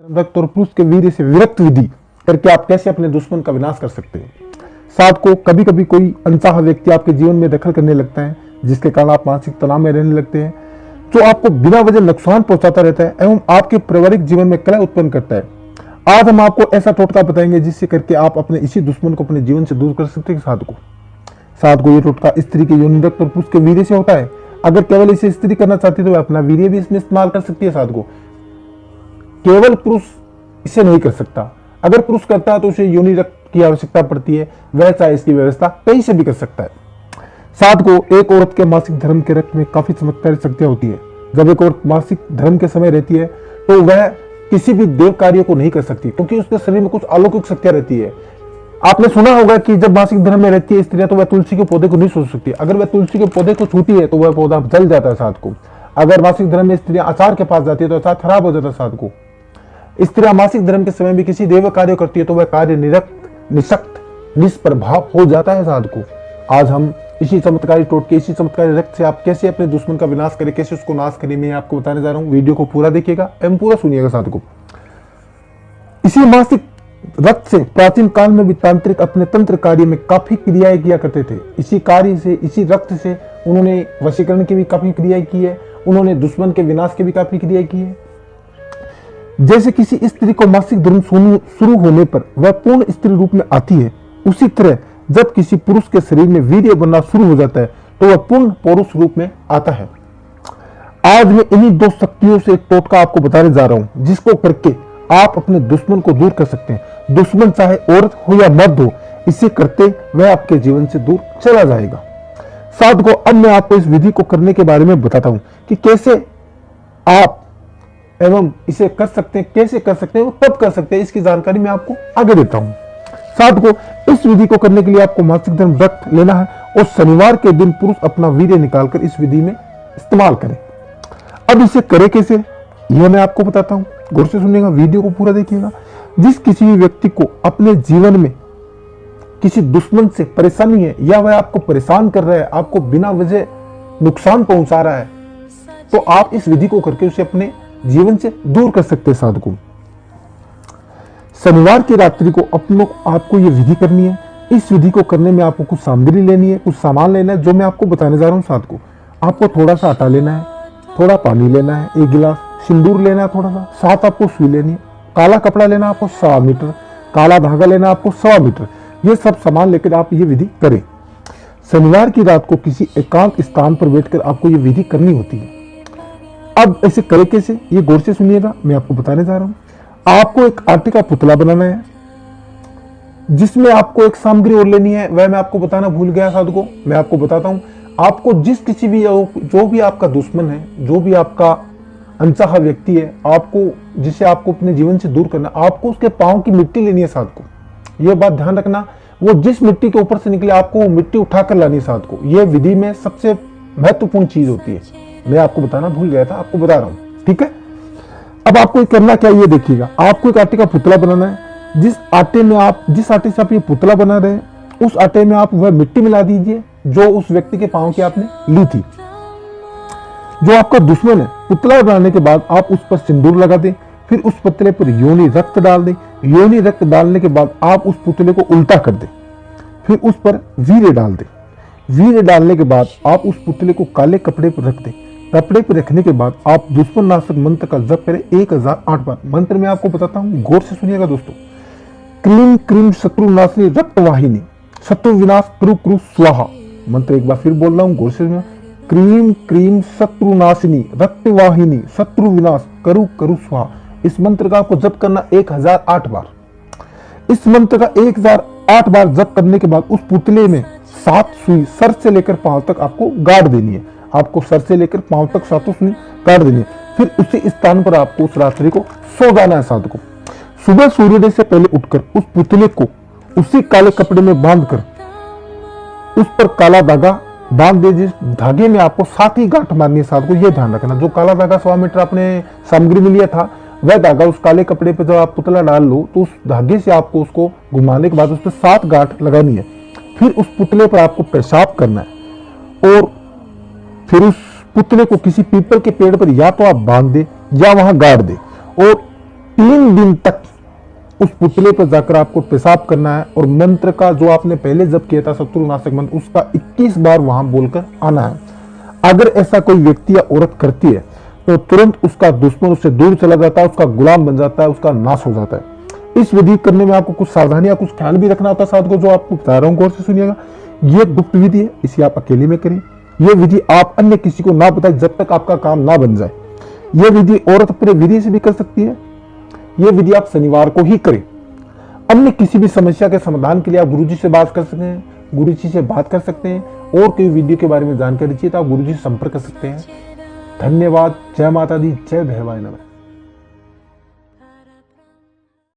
रक्त और पुरुष के वीर्य से विरक्त विधि करके आप कैसे अपने दुश्मन का विनाश कर सकते हैं। साथ को कभी कभी कोई अनचाहा व्यक्ति आपके जीवन में दखल करने लगता है, जिसके कारण आप मानसिक तनाव में रहने लगते हैं, जो आपको बिना वजह नुकसान पहुंचाता रहता है एवं आपके पारिवारिक जीवन में कलह उत्पन्न करता है। आज हम आपको ऐसा टोटका बताएंगे जिससे करके आप अपने इसी दुश्मन को अपने जीवन से दूर कर सकते हैं। साथ को ये टोटका स्त्री के योनि रक्त और पुरुष के वीर्य से होता है। अगर केवल इसे स्त्री करना चाहती है तो अपना वीर्य भी इसमें इस्तेमाल कर सकती है। साथ को केवल पुरुष इसे नहीं कर सकता, अगर पुरुष करता है तो उसे योनि रक्त की आवश्यकता पड़ती है, वह चाहे इसकी व्यवस्था कहीं से भी कर सकता है। साथ को एक औरत के मासिक धर्म के रक्त में काफी चमत्कारी शक्तियां होती है। जब एक औरत मासिक धर्म के समय रहती है तो वह किसी भी देव कार्य को नहीं कर सकती, क्योंकि उसके शरीर में कुछ अलौकिक शक्तियां रहती है। आपने सुना होगा कि जब मासिक धर्म में रहती है स्त्रियां तो वह तुलसी के पौधे को नहीं छू सकती। अगर वह तुलसी के पौधे को छूती है तो वह पौधा जल जाता है। साथ को अगर मासिक धर्म में स्त्रियां अचार के पास जाती है तो अचार खराब हो जाता है। साथ को स्त्रियां मासिक धर्म के समय भी किसी देव कार्य करती है तो वह कार्य निरक्त निशक्त निष्प्रभाव हो जाता है। साथ को आज हम इसी चमत्कारी टोटके, इसी चमत्कारी रक्त से आप कैसे अपने दुश्मन का विनाश करें, कैसे उसको नाश करें, मैं आपको बताने जा रहा हूं। वीडियो को पूरा देखिएगा एवं पूरा सुनिएगा। साथ को इसी मासिक रक्त से प्राचीन काल में भी तांत्रिक अपने तंत्र कार्य में काफी क्रियाएं किया करते थे। इसी कार्य से, इसी रक्त से उन्होंने वशीकरण की भी काफी क्रियाएं की है, उन्होंने दुश्मन के विनाश की भी काफी क्रियाएं की है। जैसे किसी स्त्री को मासिक धर्म शुरू होने पर वह पूर्ण स्त्री रूप में आती है, उसी तरह जब किसी पुरुष के शरीर में वीर्य बनना शुरू हो जाता है तो वह पूर्ण पौरुष रूप में आता है। आज मैं इन्हीं दो शक्तियों से एक टोटका आपको बताने जा रहा हूं, जिसको करके आप अपने दुश्मन को दूर कर सकते हैं। दुश्मन चाहे औरत हो या मर्द हो, इसे करते वह आपके जीवन से दूर चला जाएगा। साथ को अब मैं आपको इस विधि को करने के बारे में बताता हूं कि कैसे आप एवं इसे कर सकते हैं, कैसे कर सकते हैं, वो कब कर सकते हैं, इसकी जानकारी मैं आपको आगे देता हूं। साथ को इस विधि को करने के लिए आपको मासिक धर्म रक्त लेना है और शनिवार के दिन पुरुष अपना वीर्य निकालकर इस विधि में इस्तेमाल करें। अब इसे करे कैसे यह मैं आपको बताता हूं, गौर से सुनिएगा, वीडियो को पूरा देखिएगा। जिस किसी भी व्यक्ति को अपने जीवन में किसी दुश्मन से परेशानी है या वह आपको परेशान कर रहा है, आपको बिना वजह नुकसान पहुंचा रहा है, तो आप इस विधि को करके उसे अपने जीवन से दूर कर सकते हैं। साथ को शनिवार की रात्रि को आपको यह विधि करनी है। इस विधि को करने में आपको कुछ सामग्री लेनी है, कुछ सामान लेना है, जो मैं आपको बताने जा रहा हूं। साथ को आपको थोड़ा सा आटा लेना है, थोड़ा पानी लेना है, 1 गिलास सिंदूर लेना है थोड़ा सा, साथ आपको सुई लेनी है, काला कपड़ा लेना आपको 1.25 मीटर, काला धागा लेना आपको 1.25 मीटर। ये सब सामान लेकर आप ये विधि करें। शनिवार की रात को किसी एकांत स्थान पर बैठकर आपको ये विधि करनी होती है। अब ऐसे करे कैसे, ये गौर से सुनिएगा, मैं आपको बताने जा रहा हूं। आपको एक आटे का पुतला बनाना है, जिसमें आपको एक सामग्री और लेनी है, वह मैं आपको बताना भूल गया। साथ को मैं आपको बताता हूं। आपको किसी भी जो भी आपका दुश्मन है, जो भी आपका अनचाहा व्यक्ति है, आपको जिसे आपको अपने जीवन से दूर करना, आपको उसके पांव की मिट्टी लेनी है। साथ को यह बात ध्यान रखना, वो जिस मिट्टी के ऊपर से निकले आपको वो मिट्टी उठाकर लानी है। साथ को यह विधि में सबसे महत्वपूर्ण चीज होती है, मैं आपको बताना भूल गया था, आपको बता रहा हूं, ठीक है। अब आपको करना क्या, ये देखिएगा। आपको एक आटे का पुतला बनाना है। जिस आटे से आप ये पुतला बना रहे हैं, उस आटे में आप वह मिट्टी मिला दीजिए जो उस व्यक्ति के पांव की आपने ली थी। जो आपका दुश्मन है, पुतला बनाने के बाद आप उस पर सिंदूर लगा दें, फिर उस पुतले पर योनि रक्त डाल दें। योनि रक्त डालने के बाद आप उस पुतले को उल्टा कर दें, फिर उस पर वीर्य डाल दें। वीर्य डालने के बाद आप उस पुतले को काले कपड़े पर रख दें। कपड़े पर रखने के बाद आप दुश्मन नाशक मंत्र का जप करें 1008 बार। मंत्र में आपको बताता हूं, गौर से सुनिएगा दोस्तों। क्लीम क्रीम शत्रु नाशिनी रक्त वाहिनी शत्रु विनाश कुरु कुरु स्वाहा। मंत्र एक बार फिर बोल रहा हूं, गौर से सुनिएगा। क्रीम क्रीम शत्रु नाशिनी रक्त वाहिनी शत्रु विनाश करु करु स्वाहा। इस मंत्र का आपको जप करना 1008 बार। इस मंत्र का 1008 बार जप करने के बाद उस पुतले में 7 सुई सर से लेकर पांव तक आपको गाड़ देनी है। आपको सर से लेकर पांव तक 7 सुई गाड़ देनी है। फिर उसी स्थान पर आपको उस रात्रि को सो जाना है। साथ को सुबह सूर्योदय से पहले उठकर उस पुतले को उसी काले कपड़े में बांधकर उस पर काला धागा बांध दे। जिस धागे में आपको 7 ही गांठ मारनी है। साथ को यह ध्यान रखना, जो काला धागा 1.25 मीटर आपने सामग्री में लिया था, वह धागा उस काले कपड़े पर जब आप पुतला डाल लो तो उस धागे से आपको उसको घुमाने के बाद उस पर 7 गांठ लगानी है। फिर उस पुतले पर आपको पेशाब करना है और फिर उस पुतले को किसी पीपल के पेड़ पर या तो आप बांध दे या वहां गाड़ दे और 3 दिन तक उस पुतले पर जाकर आपको पेशाब करना है और मंत्र का जो आपने पहले जप किया था शत्रुनाशक मंत्र, उसका 21 बार वहां बोलकर आना है। अगर ऐसा कोई व्यक्ति या औरत करती है तो तुरंत उसका दुश्मन उससे दूर चला जाता है, उसका गुलाम बन जाता है, उसका नाश हो जाता है। इस विधि करने में आपको कुछ सावधानियां, कुछ ख्याल भी रखना होता है साथ को, जो आपको बता रहा हूं, गौर से सुनिएगा। ये गुप्त विधि है, इसे आप अकेले में करें। यह विधि आप अन्य किसी को ना बताएं जब तक आपका काम ना बन जाए। यह विधि औरत अपने विधि से भी कर सकती है। यह विधि आप शनिवार को ही करें। अन्य किसी भी समस्या के समाधान के लिए आप गुरुजी से बात कर सकते हैं, गुरुजी से बात कर सकते हैं। और कोई वीडियो के बारे में जानकारी चाहिए तो आप गुरुजी से संपर्क कर सकते हैं। धन्यवाद। जय माता दी, जय भैरवाय नमः।